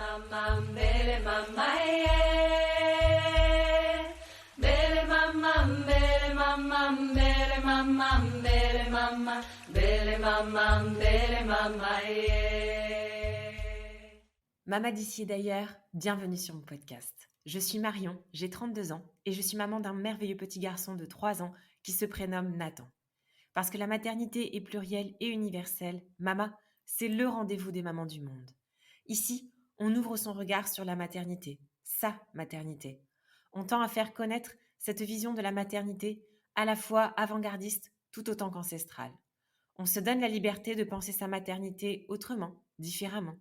mama, mbele mama, yeah. Mbele mama, mbele mama, mbele mama, mbele mama, mbele mama, mbele mama, yeah. Maman d'ici et d'ailleurs, bienvenue sur mon podcast. Je suis Marion, j'ai 32 ans et je suis maman d'un merveilleux petit garçon de 3 ans qui se prénomme Nathan. Parce que la maternité est plurielle et universelle, Mama, c'est le rendez-vous des mamans du monde. Ici, on ouvre son regard sur la maternité, sa maternité. On tend à faire connaître cette vision de la maternité à la fois avant-gardiste tout autant qu'ancestrale. On se donne la liberté de penser sa maternité autrement, différemment.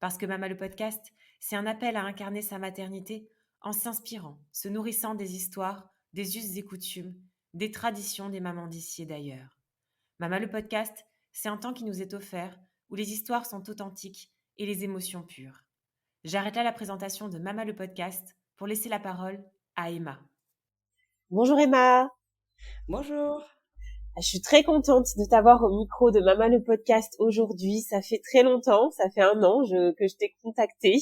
Parce que Mama le podcast, c'est un appel à incarner sa maternité en s'inspirant, se nourrissant des histoires, des us et coutumes, des traditions des mamans d'ici et d'ailleurs. Mama le podcast, c'est un temps qui nous est offert où les histoires sont authentiques et les émotions pures. J'arrête là la présentation de Mama le podcast pour laisser la parole à Emma. Bonjour Emma, Bonjour. je suis très contente de t'avoir au micro de Mama le podcast aujourd'hui. Ça fait très longtemps, ça fait 1 an que je t'ai contactée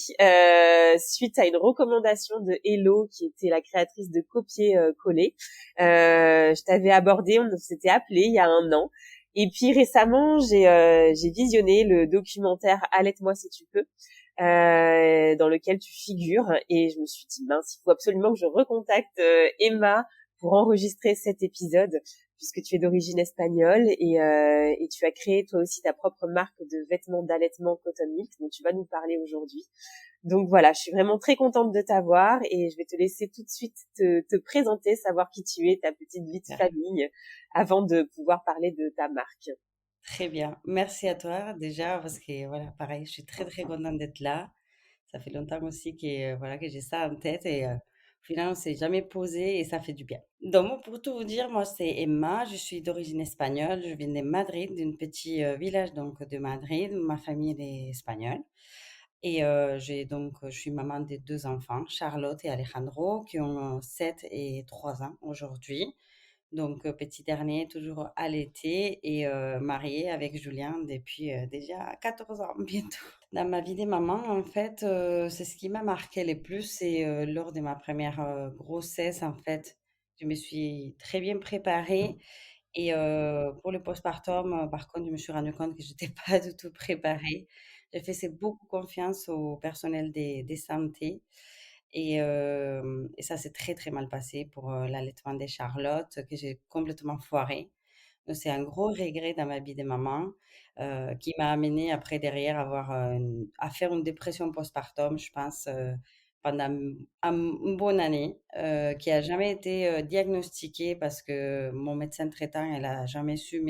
suite à une recommandation de Hello qui était la créatrice de Copier-Coller. Je t'avais abordé, on s'était appelé il y a 1 an. Et puis récemment, j'ai visionné le documentaire Allaite-moi si tu peux, dans lequel tu figures. Et je me suis dit, mince, il faut absolument que je recontacte Emma pour enregistrer cet épisode, puisque tu es d'origine espagnole et tu as créé toi aussi ta propre marque de vêtements d'allaitement Cotton Milk dont tu vas nous parler aujourd'hui. Donc voilà, je suis vraiment très contente de t'avoir et je vais te laisser tout de suite te présenter, savoir qui tu es, ta petite vie de famille, avant de pouvoir parler de ta marque. Très bien. Merci à toi déjà parce que voilà, pareil, je suis très très contente d'être là. Ça fait longtemps aussi que voilà que j'ai ça en tête et au final on s'est jamais posé et ça fait du bien. Donc moi, pour tout vous dire, moi c'est Emma, je suis d'origine espagnole, je viens de Madrid, d'un petit village donc de Madrid. Ma famille elle est espagnole et je suis maman de 2 enfants, Charlotte et Alejandro, qui ont 7 et 3 ans aujourd'hui. Donc, petit dernier, toujours allaité et marié avec Julien depuis déjà 14 ans bientôt. Dans ma vie de maman, en fait, c'est ce qui m'a marqué le plus, c'est lors de ma première grossesse, en fait. Je me suis très bien préparée et pour le postpartum, par contre, je me suis rendu compte que j'étais pas du tout préparée. J'ai fait beaucoup confiance au personnel des santé et ça s'est très, très mal passé pour, l'allaitement de Charlotte que j'ai complètement foiré. Donc c'est un gros regret dans ma vie de maman, qui m'a amenée après derrière à faire une dépression postpartum, je pense, pendant une bonne année, qui a jamais été, diagnostiquée parce que mon médecin traitant, elle a jamais su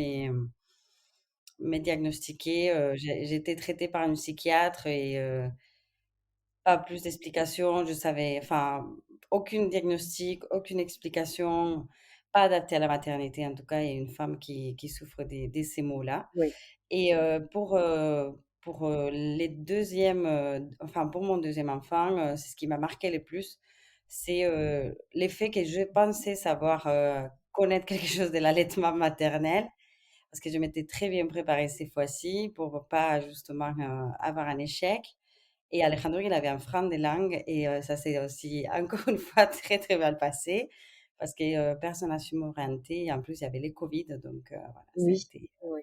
me diagnostiquer. J'ai été traitée par une psychiatre et pas plus d'explications, je savais enfin, aucune diagnostic, aucune explication, pas adaptée à la maternité en tout cas et une femme qui souffre de ces maux-là Oui, et les 2e, enfin pour mon 2e enfant, c'est ce qui m'a marqué le plus, c'est, l'effet que je pensais savoir, connaître quelque chose de l'allaitement maternel parce que je m'étais très bien préparée ces fois-ci pour pas justement, avoir un échec et Alejandro, il avait un frein de langue et ça s'est aussi encore une fois très, très mal passé parce que, personne n'a su m'orienter et en plus il y avait les covid donc voilà, oui, oui.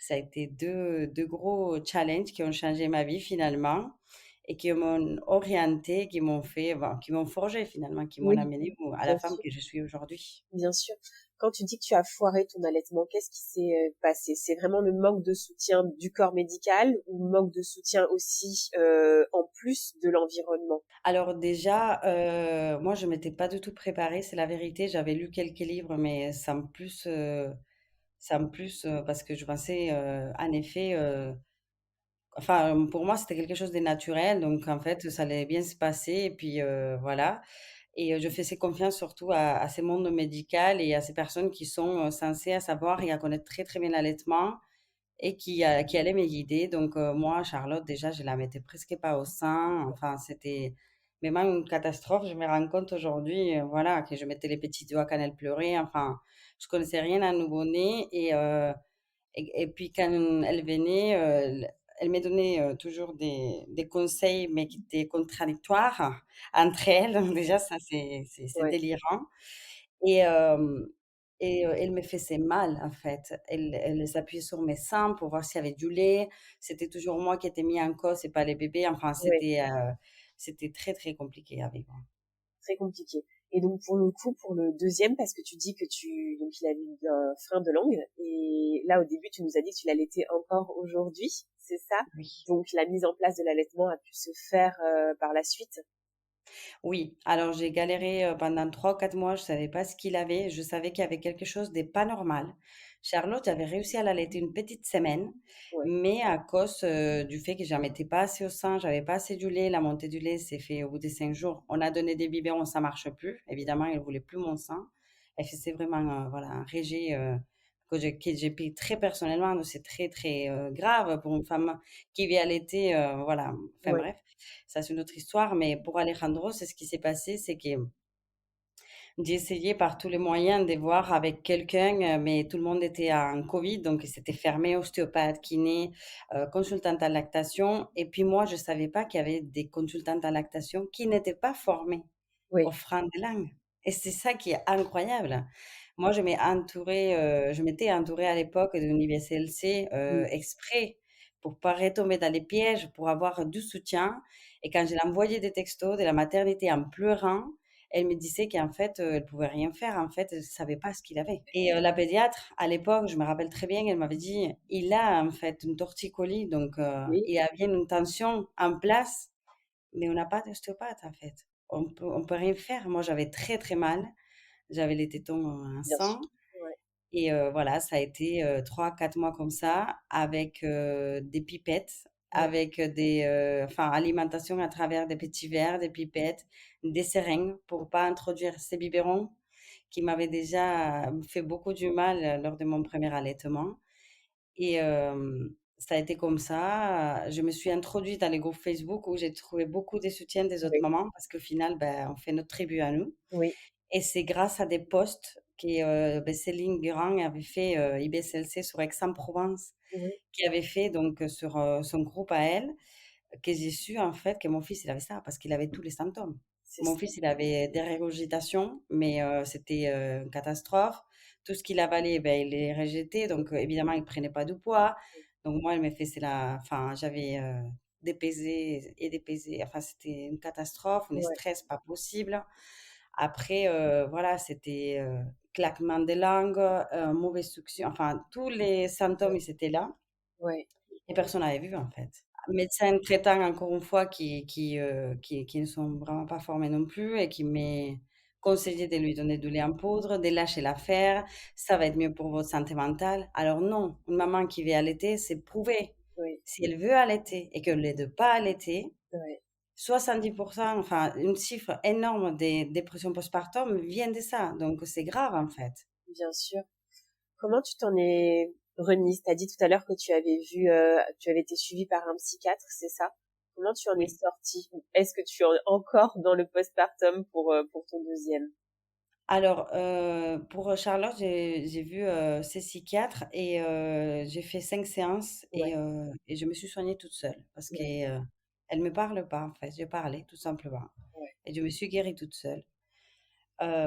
ça a été 2 gros challenges qui ont changé ma vie finalement et qui m'ont orientée, qui m'ont forgée finalement, qui m'ont Oui, amenée à la bien femme sûr. que je suis aujourd'hui. Bien sûr. Quand tu dis que tu as foiré ton allaitement, qu'est-ce qui s'est passé? C'est vraiment le manque de soutien du corps médical ou manque de soutien aussi en plus de l'environnement? Alors déjà, moi je m'étais pas du tout préparée, c'est la vérité. J'avais lu quelques livres mais sans plus, parce que je pensais, en effet, enfin, pour moi, c'était quelque chose de naturel, donc en fait, ça allait bien se passer et puis, voilà et je faisais confiance surtout à ces mondes médical et à ces personnes qui sont, censées à savoir et à connaître très, très bien l'allaitement et qui allaient me guider donc moi, Charlotte, déjà, je la mettais presque pas au sein, enfin, c'était vraiment une catastrophe. Je me rends compte aujourd'hui, voilà, que je mettais les petits doigts quand elle pleurait, enfin, je connaissais rien à un nouveau-né et puis quand elle venait, elle me donnait toujours des conseils, mais qui étaient contradictoires entre elles. Déjà, ça, c'est Ouais, délirant. Et, euh, elle me faisait mal, en fait. Elle s'appuyait sur mes seins pour voir s'il y avait du lait. C'était toujours moi qui étais mis en cause et pas les bébés. Enfin, ouais, c'était très, très compliqué à vivre. très compliqué. Et donc pour le coup, pour le deuxième, parce que tu dis que donc il a eu un frein de langue, et là au début tu nous as dit que tu l'allaitais encore aujourd'hui, c'est ça? Oui. Donc la mise en place de l'allaitement a pu se faire par la suite. Oui, alors j'ai galéré, pendant 3 ou 4 mois, je savais pas ce qu'il avait. Je savais qu'il y avait quelque chose de pas normal. Charlotte, j'avais réussi à l'allaiter une petite semaine, Ouais, mais à cause, du fait que j'en mettais pas assez au sein, j'avais pas assez du lait, la montée du lait s'est fait au bout de 5 jours. On a donné des biberons, ça marche plus. Évidemment, elle voulait plus mon sein. Elle faisait vraiment, voilà, un rejet, que j'ai pris très personnellement. Donc c'est très, très, grave pour une femme qui vit allaiter, voilà. Enfin ouais, bref. Ça, c'est une autre histoire, mais pour Alejandro, c'est ce qui s'est passé, c'est que j'ai essayé par tous les moyens de voir avec quelqu'un, mais tout le monde était en Covid, donc c'était fermé, ostéopathe, kiné, consultante en lactation. Et puis moi, je ne savais pas qu'il y avait des consultantes en lactation qui n'étaient pas formées aux oui, freins de langue. Et c'est ça qui est incroyable. Moi, je m'étais entourée à l'époque d'une IBCLC mm, exprès pour pas retomber dans les pièges, pour avoir du soutien. Et quand je l'envoyais des textos de la maternité en pleurant, elle me disait qu'en fait, elle pouvait rien faire. En fait, elle savait pas ce qu'il avait. Et la pédiatre, à l'époque, je me rappelle très bien, elle m'avait dit, il a en fait une torticolis, donc oui, il a bien une tension en place, mais on n'a pas d'ostéopathe en fait. On peut rien faire. Moi, j'avais très très mal. J'avais les tétons en bien sûr. sang. Ouais, Et voilà, ça a été 3 ou 4 mois comme ça, avec des pipettes, ouais, avec enfin, alimentation à travers des petits verres, des pipettes, des seringues pour pas introduire ces biberons qui m'avaient déjà fait beaucoup du mal lors de mon premier allaitement. Et ça a été comme ça. Je me suis introduite dans les groupes Facebook où j'ai trouvé beaucoup de soutien des autres oui, mamans parce qu'au final, ben, on fait notre tribu à nous. oui, Et c'est grâce à des posts que Céline Guérin avait fait, IBCLC sur Aix-en-Provence, oui, qui avait fait donc sur, son groupe à elle, que j'ai su en fait que mon fils il avait ça parce qu'il avait tous les symptômes. c'est Mon ça. fils il avait des régurgitations, mais c'était, une catastrophe. Tout ce qu'il avalait, ben, il les rejetait, donc évidemment il prenait pas de poids. Donc moi, elle me faisait la enfin j'avais, des pesées et des pesées, enfin c'était une catastrophe, un Ouais, stress pas possible. Après, voilà, c'était, claquement des langues, mauvaise succion, enfin tous les symptômes, ouais, ils étaient là ouais, et personne n'avait vu, en fait. Médecins traitants, encore une fois, qui ne sont vraiment pas formés non plus et qui m'est conseillé de lui donner du lait en poudre, de lâcher l'affaire, ça va être mieux pour votre santé mentale. Alors non, une maman qui veut allaiter, c'est prouvé. oui, Si elle veut allaiter et qu'elle ne veut pas allaiter, ouais, 70%, enfin, une chiffre énorme des dépressions postpartum vient de ça. Donc, c'est grave, en fait. bien sûr. Comment tu t'en es remise? T'as dit tout à l'heure que tu avais été suivie par un psychiatre, c'est ça? Comment tu en es Oui. sortie? Est-ce que tu es encore dans le postpartum pour ton deuxième? Alors, pour Charlotte, j'ai vu ces psychiatres et j'ai fait 5 séances Ouais, et je me suis soignée toute seule parce ouais, que elle me parle pas, en fait. Je parlais, tout simplement. ouais, Et je me suis guérie toute seule.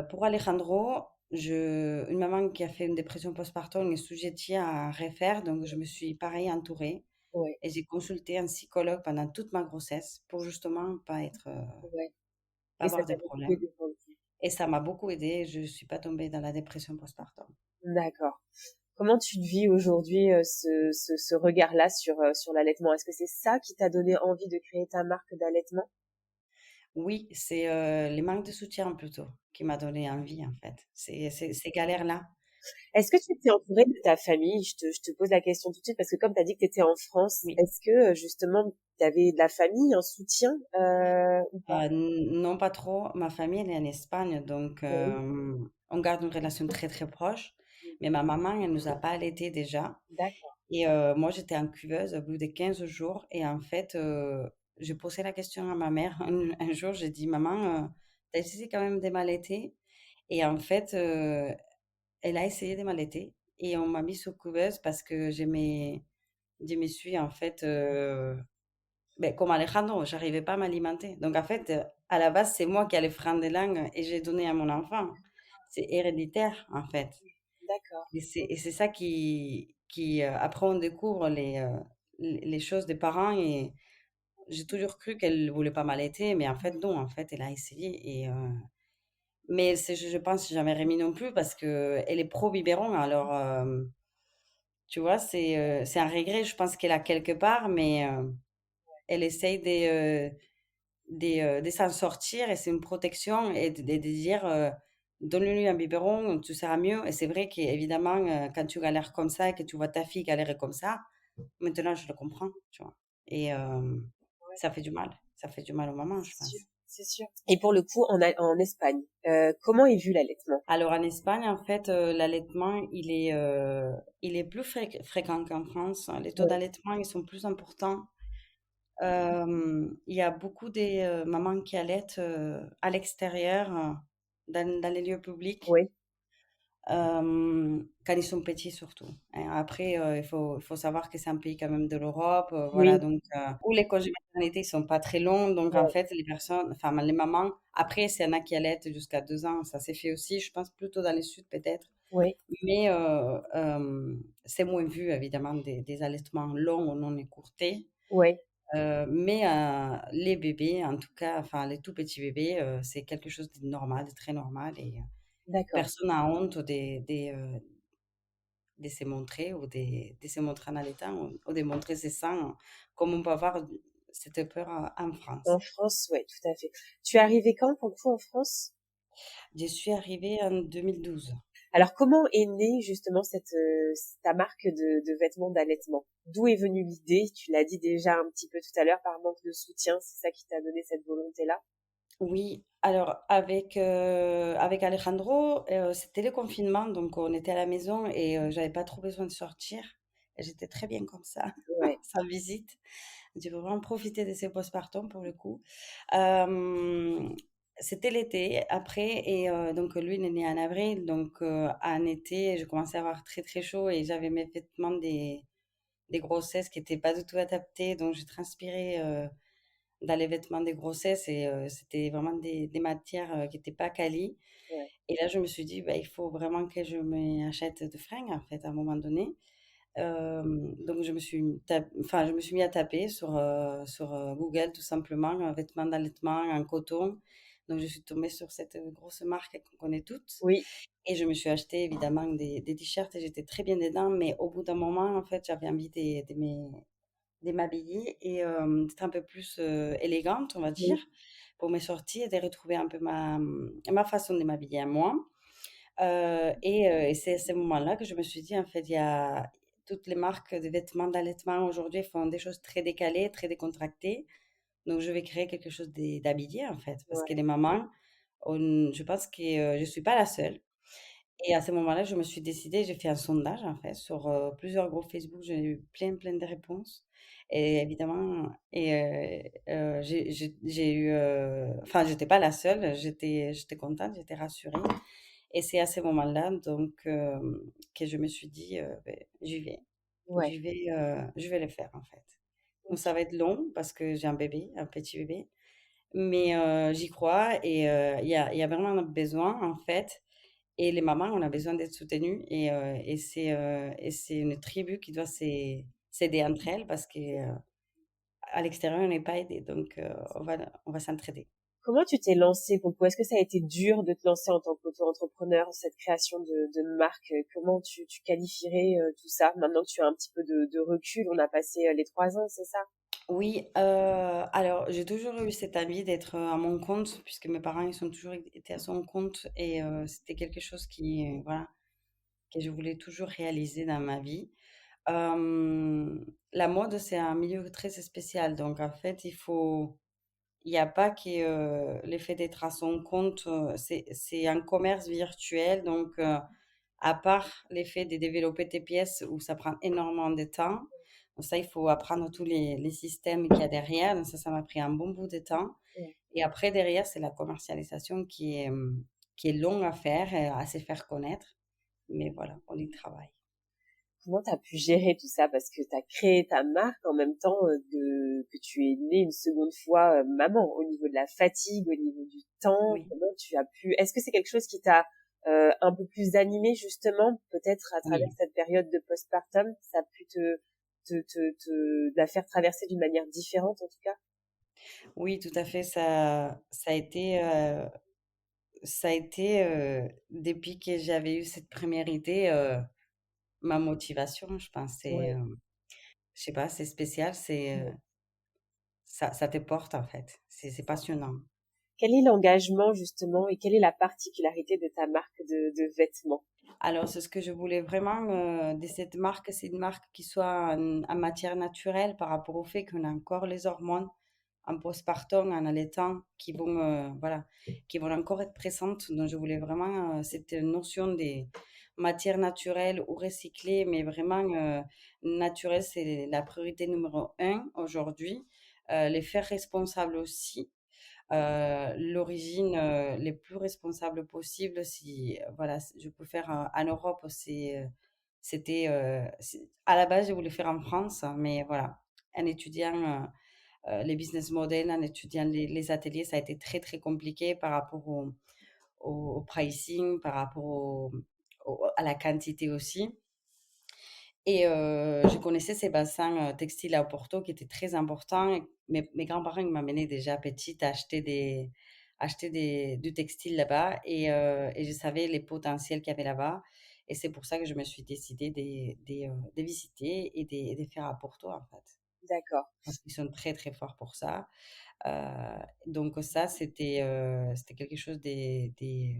Pour Alejandro, une maman qui a fait une dépression postpartum est sujettie à refaire, donc je me suis pareil entourée. ouais. Et j'ai consulté un psychologue pendant toute ma grossesse pour justement Ouais. pas Et ça avoir de t'a beaucoup problèmes. aidé pour le coup. Et ça m'a beaucoup aidée. Je ne suis pas tombée dans la dépression postpartum. D'accord. Comment tu le vis aujourd'hui, ce regard-là sur l'allaitement? Est-ce que c'est ça qui t'a donné envie de créer ta marque d'allaitement? Oui, c'est les manques de soutien plutôt qui m'a donné envie en fait. C'est ces galères-là. Est-ce que tu étais entourée de ta famille? Je te pose la question tout de suite parce que comme tu as dit que tu étais en France, Oui. est-ce que justement tu avais de la famille, un soutien ou pas? Non, pas trop. Ma famille, elle est en Espagne, donc Oui, on garde une relation très très proche. oui. Mais ma maman, elle nous a pas allaités déjà. D'accord. Et moi, j'étais en cuveuse au bout de 15 jours. Et en fait, j'ai posé la question à ma mère. Un jour, j'ai dit, maman, t'as essayé quand même de m'allaiter? Et en fait, elle a essayé de m'allaiter. Et on m'a mis sous couveuse parce que j'aimais je me suis en fait, comme Alejandro, j'arrivais pas à m'alimenter. Donc en fait, à la base, c'est moi qui ai le frein de langue et j'ai donné à mon enfant. C'est héréditaire en fait. D'accord. Et c'est ça qui après on découvre les choses des parents et j'ai toujours cru qu'elle voulait pas m'allaiter, mais en fait non, en fait elle a essayé mais c'est je pense jamais Rémi non plus parce qu'elle est pro biberon alors, tu vois? C'est un regret, je pense qu'elle a quelque part, mais, elle essaye de s'en sortir et c'est une protection et de dire, «Donne-lui un biberon, tu seras mieux» et c'est vrai qu'évidemment, quand tu galères comme ça et que tu vois ta fille galérer comme ça, maintenant je le comprends, tu vois? Et Ouais, ça fait du mal aux mamans, je c'est sûr, pense. c'est sûr. Et pour le coup, en Espagne, comment est vu l'allaitement? Alors en Espagne, en fait, l'allaitement, il est plus fréquent qu'en France. Les taux Ouais. d'allaitement, ils sont plus importants. Il y a beaucoup des, mamans qui allaitent, à l'extérieur, dans les lieux publics, Oui, quand ils sont petits surtout, hein. Après, il faut savoir que c'est un pays quand même de l'Europe, voilà oui, donc où les congés maternité, ils sont pas très longs donc en ouais, fait, les personnes enfin les mamans après, s'il y en a qui allaitent jusqu'à 2 ans, ça s'est fait aussi, je pense plutôt dans le sud peut-être, oui, mais c'est moins vu évidemment des allaitements longs ou non écourtés. ouais, Mais les bébés, en tout cas, enfin les tout petits bébés, c'est quelque chose de normal, de très normal et d'accord. personne n'a honte de se montrer ou de se montrer en allaitant ou de montrer ses seins, comme on peut avoir cette peur en En France. France, ouais, tout à fait. Tu es arrivée quand, pour le coup, en France? Je suis arrivée en 2012. Alors, comment est née justement ta marque de vêtements d'allaitement? D'où est venue l'idée? Tu l'as dit déjà un petit peu tout à l'heure, par manque de soutien, c'est ça qui t'a donné cette volonté-là? Oui, alors avec Alejandro, c'était le confinement, donc on était à la maison et j'avais pas trop besoin de sortir et j'étais très bien comme ça, Ouais, sans visite. J'ai vraiment profité de ces postpartum pour le coup. Hem, C'était l'été après et donc lui, il est né en avril, donc en été, je commençais à avoir très, très chaud et j'avais mes vêtements des grossesses qui étaient pas du tout adaptés, donc j'ai transpiré, dans les vêtements des grossesses et c'était vraiment des matières, qui étaient pas quali ouais. et là, je me suis dit: «Bah, il faut vraiment que je m'achète de fringues, en fait, à un moment donné». Donc je me suis mis à taper sur Google tout simplement, vêtements d'allaitement en coton. Donc je suis tombée sur cette, grosse marque qu'on connaît toutes Oui, et je me suis acheté évidemment des t-shirts et j'étais très bien dedans, mais au bout d'un moment, en fait, j'avais envie de m'habiller et d'être un peu plus, élégante, on va dire, oui, pour mes sorties et de retrouver un peu ma façon de m'habiller à moi. Et c'est à ce moment-là que je me suis dit: «En fait, il y a toutes les marques de vêtements d'allaitement aujourd'hui font des choses très décalées, très décontractées, donc je vais créer quelque chose d'habillé, en fait». Parce que ouais, les mamans, je pense que, je suis pas la seule et à ce moment-là, je me suis décidée, j'ai fait un sondage, en fait, sur, plusieurs groupes Facebook. J'ai eu plein, plein de réponses et évidemment j'ai eu, enfin, j'étais pas la seule, j'étais contente, j'étais rassurée et c'est à ce moment-là donc que je me suis dit, beh, j'y vais. ouais. Je vais le faire, en fait. Donc ça OK. va être long parce que j'ai un bébé, un petit bébé, mais j'y crois et il y a vraiment un besoin, en fait et les mamans, on a besoin d'être soutenues et c'est une tribu qui doit s'aider entre elles parce qu'à l'extérieur, on n'est pas aidé donc on va s'entraider. Comment tu t'es lancée pour le coup? Est-ce que ça a été dur de te lancer en tant qu'auto-entrepreneur, cette création de marque? Comment tu qualifierais, tout ça? Maintenant que tu as un petit peu de recul, on a passé, les 3 ans, c'est ça? Oui, alors j'ai toujours eu cette envie d'être, à mon compte puisque mes parents, ils ont toujours été à son compte et c'était quelque chose qui, voilà, que je voulais toujours réaliser dans ma vie. La mode, c'est un milieu très spécial donc en fait, il y a pas que, l'effet d'être à son compte, c'est un commerce virtuel donc à part l'effet de développer tes pièces où ça prend énormément de temps, donc ça, il faut apprendre tous les systèmes qu'il y a derrière, donc ça m'a pris un bon bout de temps Ouais. et après derrière, c'est la commercialisation qui est longue à faire et à se faire connaître, mais voilà, on y travaille. Comment tu as pu gérer tout ça? Parce que tu as créé ta marque en même temps que tu es née une seconde fois maman, au niveau de la fatigue, au niveau du temps. Oui, Comment tu as pu... Est-ce que c'est quelque chose qui t'a un peu plus animé justement, peut-être à travers oui, cette période de postpartum? Ça a pu la faire traverser d'une manière différente en tout cas? oui, tout à fait. Ça a été depuis que j'avais eu cette première idée, ma motivation, je pense. Ouais. Je sais pas, c'est spécial, ça te porte en fait. C'est passionnant. Quel est l'engagement justement et quelle est la particularité de ta marque de vêtements? Alors, c'est ce que je voulais vraiment de cette marque, c'est une marque qui soit en matière naturelle par rapport au fait qu'on a encore les hormones en postpartum, en allaitant, voilà, qui vont encore être présentes. Donc, je voulais vraiment cette notion des matières naturelles ou recyclées, mais vraiment naturelles, c'est la priorité numéro un aujourd'hui. Les faire responsables aussi, l'origine, les plus responsables possible. Si, voilà, je peux faire, en Europe, à la base, je voulais faire en France, mais voilà, en étudiant, les business models, en étudiant les ateliers, ça a été très, très compliqué par rapport au pricing, par rapport à la quantité aussi. Et je connaissais ces bassins, textiles à Porto qui étaient très importants et mes grands-parents, ils m'amenaient déjà petite à acheter du textile là-bas et je savais les potentiels qu'il y avait là-bas et c'est pour ça que je me suis décidée de visiter et de faire à Porto, en fait. D'accord, Parce qu'ils sont très, très forts pour ça. Heu, donc ça, c'était quelque chose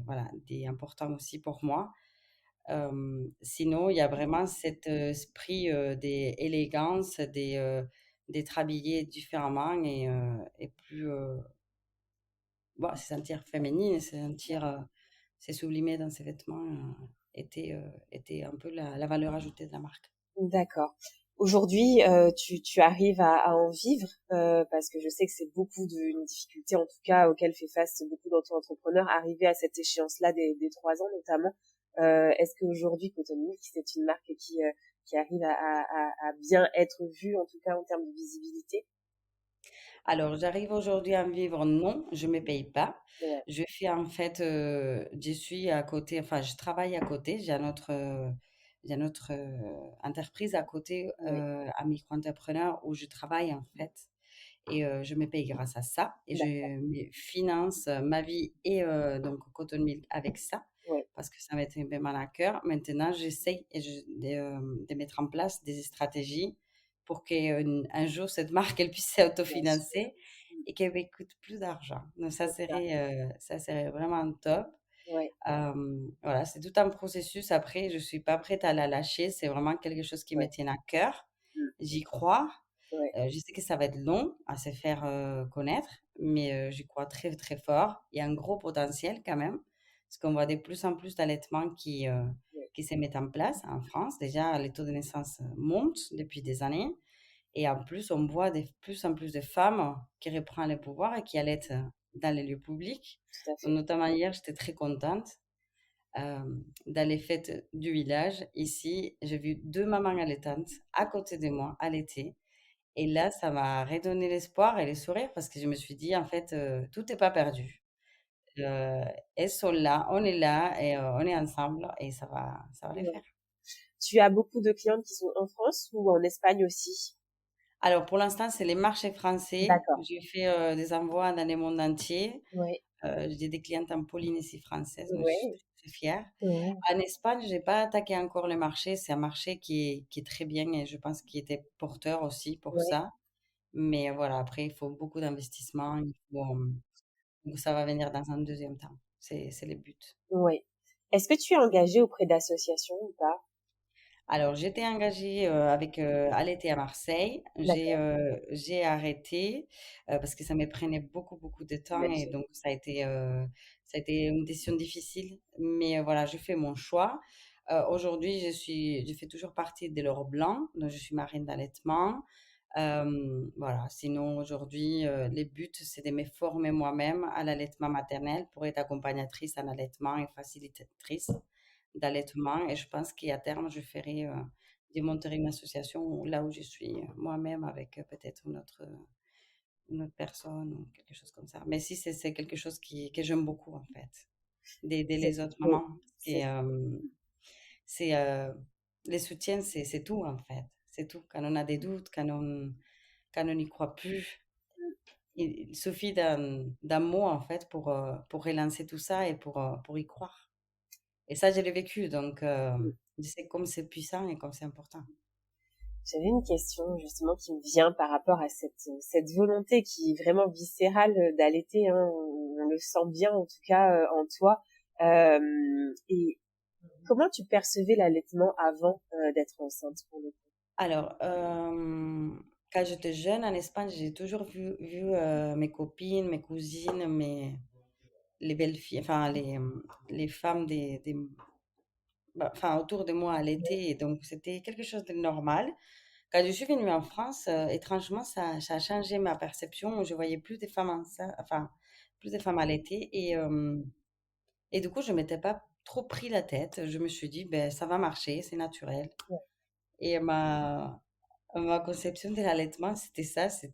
voilà, d'important aussi pour moi. Sinon, il y a vraiment cet esprit d'élégance, d'être habillée différemment et plus, bah, se sentir féminine, se sublimer dans ses vêtements, était un peu la valeur ajoutée de la marque. d'accord. Aujourd'hui, tu arrives à en vivre parce que je sais que c'est beaucoup une difficulté en tout cas auquel fait face beaucoup d'entrepreneurs arriver à cette échéance-là des 3 ans notamment. Est-ce qu'aujourd'hui Cotton Milk c'est une marque qui arrive à bien être vue en tout cas en termes de visibilité? Alors, j'arrive aujourd'hui à en vivre, non, je ne me paye pas. Ouais, Je fais en fait, je suis à côté, enfin, je travaille à côté. J'ai une autre entreprise à côté, ouais, un micro-entrepreneur où je travaille en fait. Et je me paye grâce à ça. Et je d'accord, me finance ma vie et donc Cotton Milk avec ça, ouais, parce que ça m'est vraiment à cœur. Maintenant, j'essaye de mettre en place des stratégies pour qu'un jour, cette marque, elle puisse bien sûr. s'autofinancer Mmh, et qu'elle me coûte plus d'argent. Donc c'est ça. ça serait vraiment top. Ouais, Voilà, c'est tout un processus. Après, je ne suis pas prête à la lâcher. C'est vraiment quelque chose qui me ouais, tient à cœur. mmh, J'y crois. ouais, Je sais que ça va être long à se faire, connaître, mais j'y crois très, très fort. Il y a un gros potentiel quand même, parce qu'on voit de plus en plus d'allaitements ouais, qui se mettent en place en France. Déjà, les taux de naissance montent depuis des années et en plus, on voit de plus en plus de femmes qui reprennent le pouvoir et qui allaitent, dans les lieux publics. tout à Donc fait. notamment hier, j'étais très contente, dans les fêtes du village. Ici, j'ai vu 2 mamans allaitantes à côté de moi allaiter et là, ça m'a redonné l'espoir et le sourire parce que je me suis dit: «En fait, tout n'est pas perdu». Heu, Elles sont là, on est ensemble et ça va le Ouais. faire. Tu as beaucoup de clientes qui sont en France ou en Espagne aussi? Alors pour l'instant, c'est les marchés français. D'accord. J'ai fait, des envois dans le monde entier. Ouais, J'ai des clientes en Polynésie française, donc je suis ouais, très, très fière. ouais, En Espagne, j'ai pas attaqué encore le marché. C'est un marché qui est très bien et je pense qu'il était porteur aussi pour ouais, ça. Mais voilà, après, il faut beaucoup d'investissement. Donc ça va venir dans un deuxième temps. C'est le but. ouais. Est-ce que tu es engagée auprès d'associations ou pas? Alors j'étais engagée, avec, Allaiter à Marseille. D'accord, J'ai arrêté, parce que ça me prenait beaucoup, beaucoup de temps et j'imagine. donc ça a été une décision difficile. Mais, voilà, je fais mon choix. Aujourd'hui, je fais toujours partie de l'Or Blanc, donc je suis marraine d'allaitement. Voilà, sinon aujourd'hui, le but, c'est de me former moi-même à l'allaitement maternel pour être accompagnatrice en allaitement et facilitatrice d'allaitement et je pense qu'à terme, je ferai, de monter une association là où je suis moi-même avec peut-être une autre personne ou quelque chose comme ça. Mais si c'est quelque chose que j'aime beaucoup en fait, d'aider C'est les autres oui, mamans. c'est Et c'est les soutiens, c'est tout en fait. C'est tout. Quand on a des doutes, quand on n'y croit plus, il suffit d'un mot en fait pour relancer tout ça et pour y croire. Et ça, je l'ai vécu, donc je sais comme c'est puissant et comme c'est important. J'avais une question justement qui me vient par rapport à cette volonté qui est vraiment viscérale d'allaiter, hein, on le sent bien en tout cas en toi. Et comment tu percevais l'allaitement avant d'être enceinte pour le coup? Alors, quand j'étais jeune en Espagne, j'ai toujours vu mes copines, mes cousines, les belles filles, enfin les femmes bah, enfin, autour de moi allaiter, et donc c'était quelque chose de normal. Quand je suis venue en France, étrangement, ça a changé ma perception. Je voyais plus de femmes enceintes, enfin, plus de femmes allaiter, et du coup, je m'étais pas trop pris la tête. Je me suis dit, ben, ça va marcher, c'est naturel. Ouais, Et ma conception de l'allaitement, c'était ça, c'est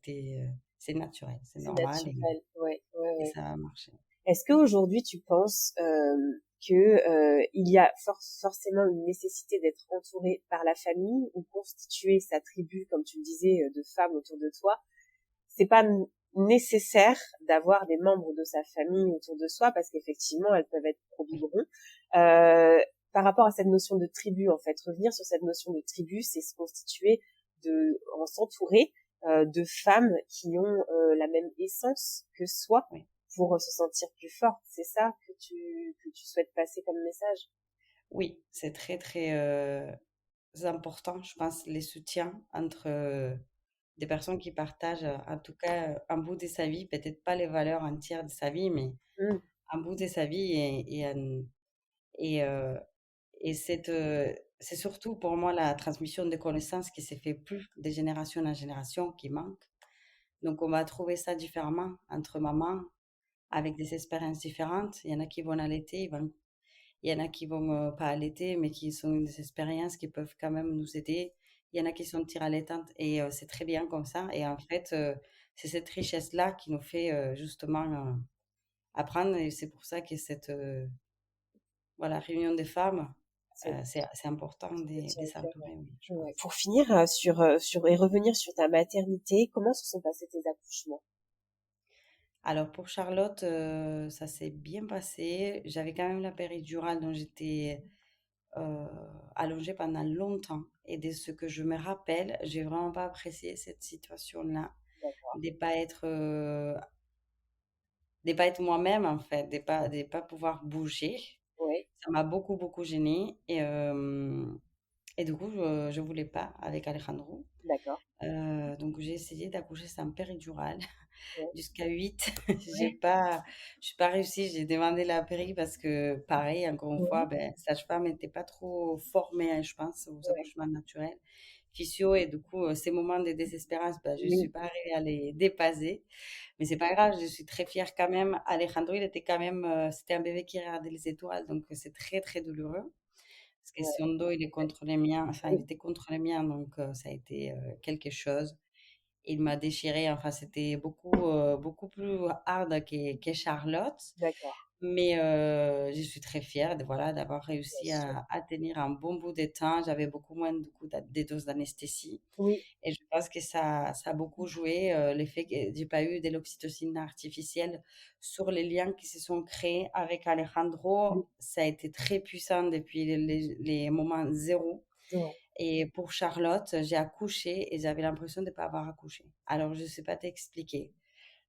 naturel, c'est c'est normal, naturel. Ouais, ouais, et ouais. ça a marché. Est-ce qu'aujourd'hui tu penses que il y a forcément une nécessité d'être entouré par la famille ou constituer sa tribu, comme tu le disais, de femmes autour de toi? C'est pas nécessaire d'avoir des membres de sa famille autour de soi parce qu'effectivement elles peuvent être pro biberon. Euh, Par rapport à cette notion de tribu, en fait, revenir sur cette notion de tribu, c'est se constituer en s'entourer de femmes qui ont la même essence que soi Oui. pour se sentir plus forte. C'est ça que tu souhaites passer comme message? Oui, c'est très, très important, je pense, les soutiens entre des personnes qui partagent, en tout cas, un bout de sa vie, peut-être pas les valeurs entières de sa vie, mais Mm, un bout de sa vie, et, euh, et c'est surtout pour moi la transmission de connaissances qui se fait plus de génération en génération qui manque. Donc, on va trouver ça différemment entre mamans avec des expériences différentes. Il y en a qui vont allaiter, il y en a qui vont pas allaiter, mais qui sont des expériences qui peuvent quand même nous aider. Il y en a qui sont tire-allaitantes, et c'est très bien comme ça. Et en fait, c'est cette richesse-là qui nous fait justement apprendre. Et c'est pour ça que cette voilà, réunion des femmes, c'est c'est important te tient de à cœur, ouais. s'entourer, oui, je Ouais. pense. Pour finir sur et revenir sur ta maternité, comment se sont passés tes accouchements? Alors pour Charlotte, ça s'est bien passé. J'avais quand même la péridurale, donc j'étais euh, allongée pendant longtemps. Et de ce que je me rappelle, j'ai vraiment pas apprécié cette situation-là, D'accord. de pas être, euh, de pas être moi-même en fait, de pas pouvoir bouger. Ouais, Ça m'a beaucoup beaucoup gênée, et du coup je voulais pas avec Alejandro. d'accord. Donc j'ai essayé d'accoucher sans péridurale Ouais, jusqu'à 8. ouais, Je suis pas réussi. J'ai demandé la péri parce que, pareil, encore une fois, ouais, ben, sage-femme n'était pas trop formée, hein, je pense, aux ouais. accouchements naturels, physio, et du coup, ces moments de désespérance, ben, je suis Oui, pas arrivée à les dépasser. Mais c'est pas grave, je suis très fière quand même. Alejandro, il était quand même, c'était un bébé qui regardait les étoiles, donc c'est très, très douloureux. Parce que ouais, son dos, il est contre les miens, enfin, il oui, était contre les miens, donc ça a été quelque chose. Il m'a déchiré, enfin, c'était beaucoup, beaucoup plus hard que Charlotte. d'accord, Mais je suis très fière de, voilà, d'avoir bien réussi sûr. à tenir un bon bout de temps. J'avais beaucoup moins du coup, des doses d'anesthésie. Oui, Et je pense que ça a beaucoup joué, l'effet que j'ai pas eu de l'oxytocine artificielle sur les liens qui se sont créés avec oui, Alejandro. Ça a été très puissant depuis les moments zéro. ouais, Et pour Charlotte, j'ai accouché et j'avais l'impression de ne pas avoir accouché. Alors, je ne sais pas t'expliquer.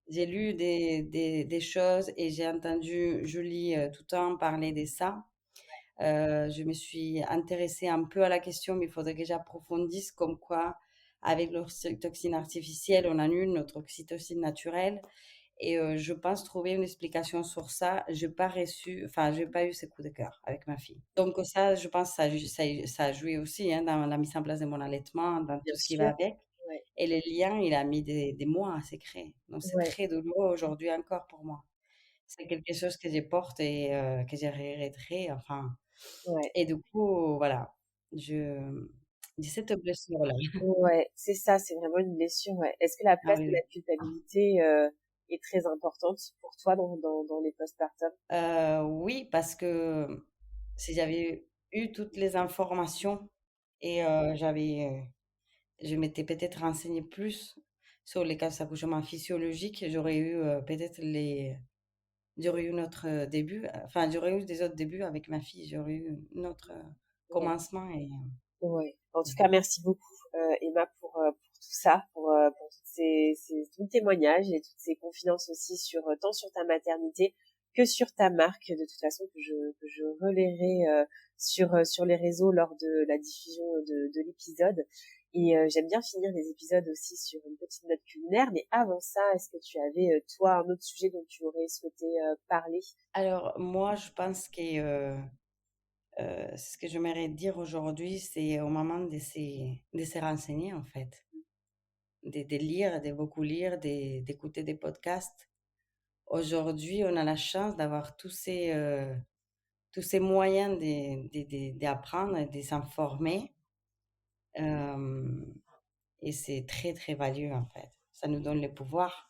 J'ai lu des choses et j'ai entendu Julie tout le temps parler de ça. Je me suis intéressée un peu à la question, mais il faudrait que j'approfondisse comme quoi, avec l'oxytocine artificielle, on annule notre oxytocine naturelle. Et je pense trouver une explication sur ça. J'ai pas reçu, enfin, j'ai pas eu ce coup de cœur avec ma fille. Donc ça, je pense, ça a joué aussi, hein, dans la mise en place de mon allaitement, dans bien tout ce qui va sûr. avec. Ouais, Et les liens, il a mis des mois à se créer. Donc c'est ouais, très douloureux aujourd'hui encore pour moi. C'est quelque chose que je porte et que j'ai regretté, enfin. ouais. Et du coup, voilà, je cette blessure-là. Ouais, c'est ça, c'est vraiment une blessure, ouais. Est-ce que la Ah place oui, de oui. la culpabilité, est très importante pour toi dans les postpartum? Oui, parce que si j'avais eu toutes les informations et je m'étais peut-être renseignée plus sur les cas d'accouchement physiologiques, j'aurais eu, peut-être j'aurais eu notre début, enfin, j'aurais eu des autres débuts avec ma fille, j'aurais eu notre Ouais, commencement et ouais. En tout cas, voilà. merci beaucoup, Emma, pour tout ça, pour toutes ton témoignage et toutes ces confidences aussi sur, tant sur ta maternité que sur ta marque, de toute façon, que je relayerai, sur les réseaux lors de la diffusion de l'épisode. Et j'aime bien finir les épisodes aussi sur une petite note culinaire. Mais avant ça, est-ce que tu avais, toi, un autre sujet dont tu aurais souhaité parler? Alors moi, je pense que, ce que j'aimerais dire aujourd'hui, c'est aux mamans de se renseigner, en fait, de lire, de beaucoup lire, d'écouter des podcasts. Aujourd'hui, on a la chance d'avoir tous ces moyens d'apprendre et de s'informer, hem et c'est très, très valieux, en fait. Ça nous donne le pouvoir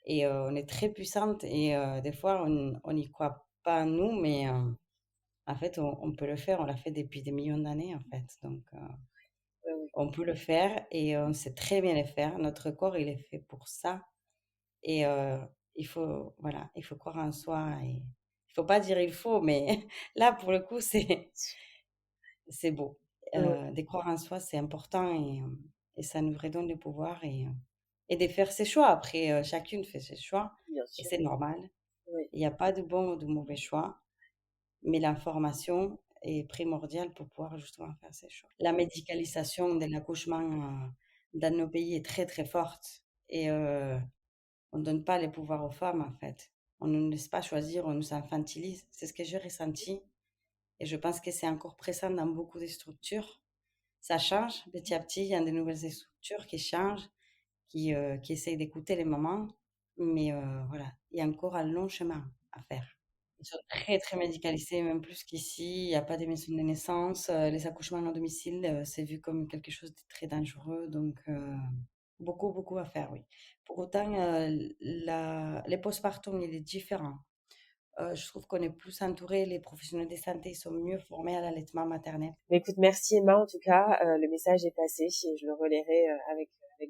et on est très puissante et des fois, on n'y croit pas nous, mais en fait, on peut le faire. On l'a fait depuis des millions d'années, en fait, donc Ouais, on peut le faire et on sait très bien le faire. Notre corps, il est fait pour ça et il faut voilà, il faut croire en soi et il faut pas dire «il faut», mais là, pour le coup, c'est beau. ouais, De croire en soi, c'est important et ça nous redonne le pouvoir et de faire ses choix. Après, chacune fait ses choix bien et sûr. c'est normal. Oui, Il y a pas de bon ou de mauvais choix, mais l'information est primordiale pour pouvoir justement faire ses choix. La médicalisation de l'accouchement, dans nos pays est très, très forte et on ne donne pas les pouvoirs aux femmes, en fait. On ne nous laisse pas choisir, on nous infantilise. C'est ce que j'ai ressenti et je pense que c'est encore présent dans beaucoup de structures. Ça change petit à petit, il y a de nouvelles structures qui changent, qui essayent d'écouter les mamans, mais voilà, il y a encore un long chemin à faire. Ils sont très, très médicalisés, même plus qu'ici. Il y a pas de maison de naissance. Les accouchements à domicile, c'est vu comme quelque chose de très dangereux. Donc, beaucoup, beaucoup à faire, oui. Pour autant, les postpartum, il est différent. Je trouve qu'on est plus entouré. Les professionnels de santé ils sont mieux formés à l'allaitement maternel. mais écoute, merci Emma en tout cas, le message est passé et je le relayerai avec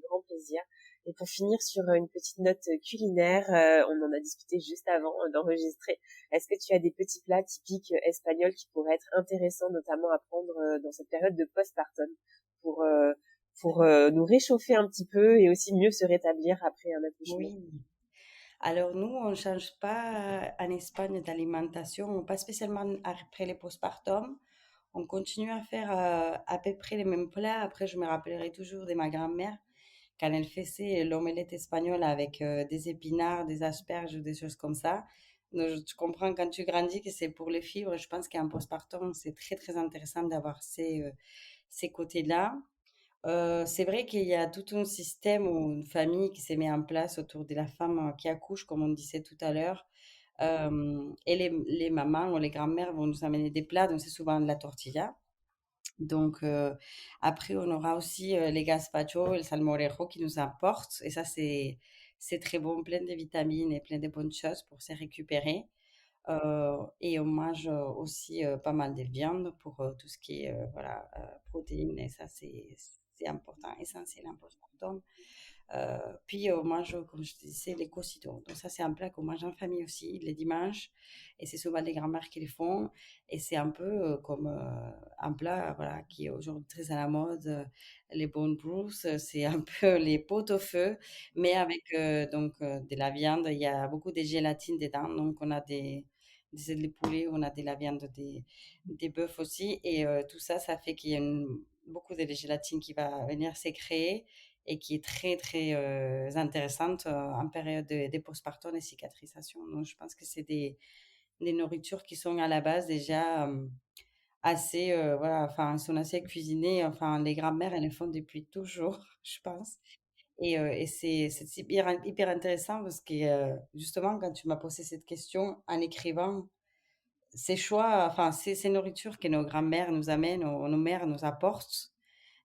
grand plaisir. Et pour finir sur une petite note culinaire, on en a discuté juste avant d'enregistrer. Est-ce que tu as des petits plats typiques espagnols qui pourraient être intéressants, notamment à prendre dans cette période de postpartum pour euh, pour nous réchauffer un petit peu et aussi mieux se rétablir après un accouchement? Oui. Alors nous, on ne change pas en Espagne d'alimentation, pas spécialement après les postpartum. On continue à faire à peu près les mêmes plats. Après, je me rappellerai toujours de ma grand-mère quand elle faisait l'omelette espagnole avec des épinards, des asperges, des choses comme ça. Donc, tu comprends quand tu grandis que c'est pour les fibres. Je pense qu'en postpartum, c'est très, très intéressant d'avoir ces côtés-là. C'est vrai qu'il y a tout un système ou une famille qui s'est mis en place autour de la femme, qui accouche, comme on disait tout à l'heure. Et les mamans ou les grands-mères vont nous amener des plats, donc c'est souvent de la tortilla. Donc après on aura aussi, les gazpacho et le salmorejo qui nous apportent et ça c'est très bon, plein de vitamines et plein de bonnes choses pour se récupérer. Et on mange, aussi, pas mal de viande pour, tout ce qui est, voilà, protéines et ça c'est important, essentiel, important. Puis on mange, comme je te disais, les cocidos. Donc ça, c'est un plat qu'on mange en famille aussi, les dimanches. Et c'est souvent les grands-mères qui les font. Et c'est un peu comme un plat voilà, qui est aujourd'hui très à la mode. Les bone broths, c'est un peu les pot au feu, mais avec donc de la viande. Il y a beaucoup de gélatine dedans. Donc on a des ailes de poulet, on a de la viande des bœufs aussi. Et tout ça, ça fait qu'il y a beaucoup de gélatine qui va venir se créer et qui est très, très intéressante en période de postpartum et cicatrisation. Donc, je pense que c'est des nourritures qui sont à la base déjà assez, voilà, enfin, sont assez cuisinées. Enfin, les grands-mères, elles le font depuis toujours, je pense. Et c'est hyper, hyper intéressant parce que justement, quand tu m'as posé cette question en écrivant ces choix, enfin, ces nourritures que nos grands-mères nous amènent, nos mères nous apportent,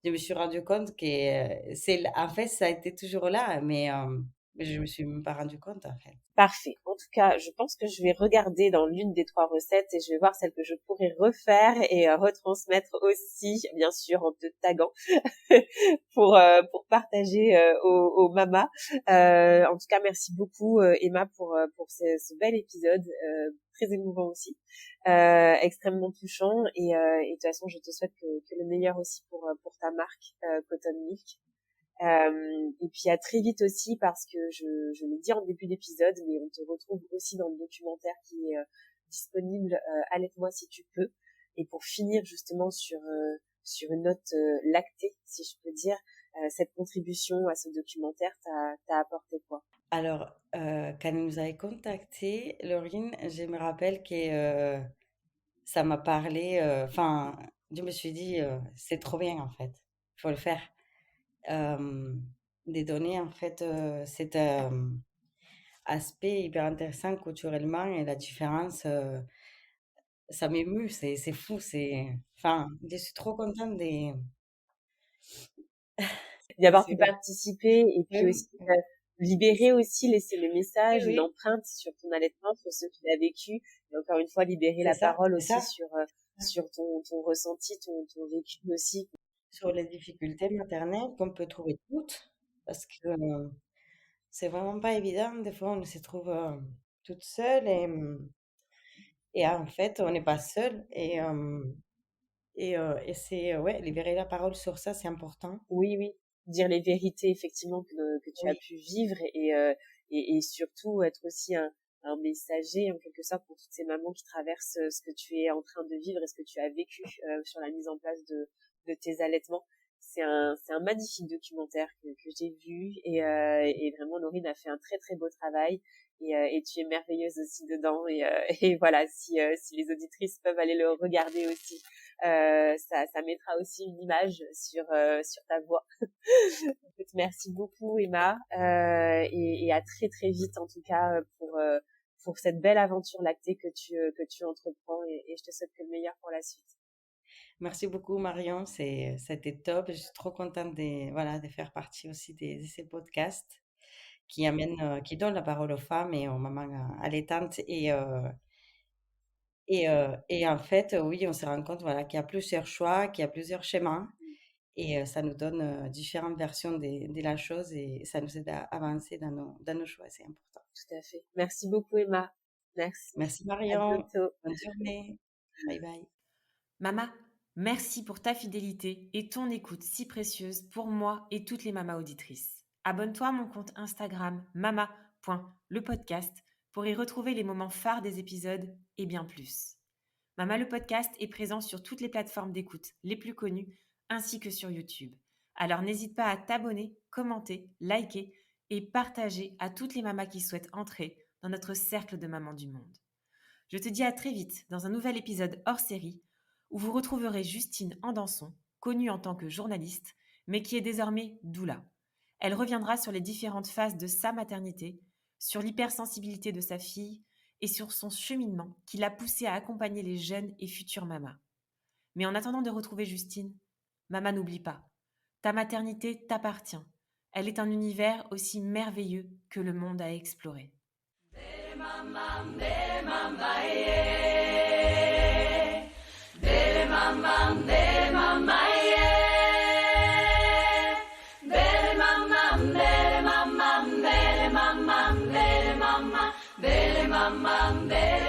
je me suis rendu compte que en fait, ça a été toujours là, mais je me suis même pas rendu compte, en fait. Parfait. En tout cas, je pense que je vais regarder dans l'une des 3 recettes et je vais voir celle que je pourrais refaire et retransmettre aussi, bien sûr, en te taguant pour partager aux mamas. En tout cas, merci beaucoup Emma pour ce bel épisode, très émouvant aussi, extrêmement touchant et de toute façon, je te souhaite que le meilleur aussi pour ta marque Cotton Milk. Et puis à très vite aussi parce que je l'ai dit en début d'épisode, mais on te retrouve aussi dans le documentaire qui est disponible, Allaite-moi si tu peux. Et pour finir justement sur une note lactée, si je peux dire, cette contribution à ce documentaire t'a apporté quoi? Alors, quand elle nous avait contacté, Laurine, je me rappelle que ça m'a parlé, enfin, je me suis dit, c'est trop bien en fait, il faut le faire. Des données en fait cet aspect hyper intéressant culturellement et la différence, ça m'émue, c'est fou, enfin, je suis trop contente D'y avoir c'est pu bien. participer et puis Oui, aussi libérer aussi, laisser le oui, message, une oui, empreinte sur ton allaitement, sur ce que tu as vécu et encore une fois libérer la parole c'est aussi ça. sur ton ressenti, ton vécu aussi. Sur les difficultés maternelles qu'on peut trouver toutes, parce que c'est vraiment pas évident. Des fois, on se trouve toute seule et en fait, on n'est pas seul. Et c'est, ouais, libérer la parole sur ça, c'est important. Oui, oui, dire les vérités effectivement que tu as Oui, pu vivre et surtout être aussi un messager en quelque sorte pour toutes ces mamans qui traversent ce que tu es en train de vivre et ce que tu as vécu sur la mise en place de tes allaitements. C'est un magnifique documentaire que j'ai vu et vraiment Laurine a fait un très très beau travail et tu es merveilleuse aussi dedans et voilà si les auditrices peuvent aller le regarder aussi ça mettra aussi une image sur ta voix. Écoute, merci beaucoup Emma et à très très vite en tout cas pour cette belle aventure lactée que tu entreprends et je te souhaite que le meilleur pour la suite. merci beaucoup Marion, c'était top. Je suis trop contente voilà, de faire partie aussi de ces podcasts qui donnent la parole aux femmes et aux mamans allaitantes. Et en fait, oui, on se rend compte voilà, qu'il y a plusieurs choix, qu'il y a plusieurs schémas. Et ça nous donne différentes versions de la chose et ça nous aide à avancer dans nos choix, c'est important. Tout à fait. Merci beaucoup Emma. Merci. Merci À Marion, bientôt. bonne journée. Bye bye. Mama, merci pour ta fidélité et ton écoute si précieuse pour moi et toutes les mamas auditrices. Abonne-toi à mon compte Instagram mama.lepodcast pour y retrouver les moments phares des épisodes et bien plus. Mama le podcast est présent sur toutes les plateformes d'écoute les plus connues ainsi que sur YouTube. Alors n'hésite pas à t'abonner, commenter, liker et partager à toutes les mamas qui souhaitent entrer dans notre cercle de mamans du monde. Je te dis à très vite dans un nouvel épisode hors série où vous retrouverez Justine Andanson, connue en tant que journaliste, mais qui est désormais doula. Elle reviendra sur les différentes phases de sa maternité, sur l'hypersensibilité de sa fille et sur son cheminement qui l'a poussée à accompagner les jeunes et futures mamas. Mais en attendant de retrouver Justine, maman n'oublie pas, ta maternité t'appartient. Elle est un univers aussi merveilleux que le monde à explorer. Bele mama, yeah. Bele mama, yeah. Bele mama, bele mama, bele mama, bele mama, bele mama, bele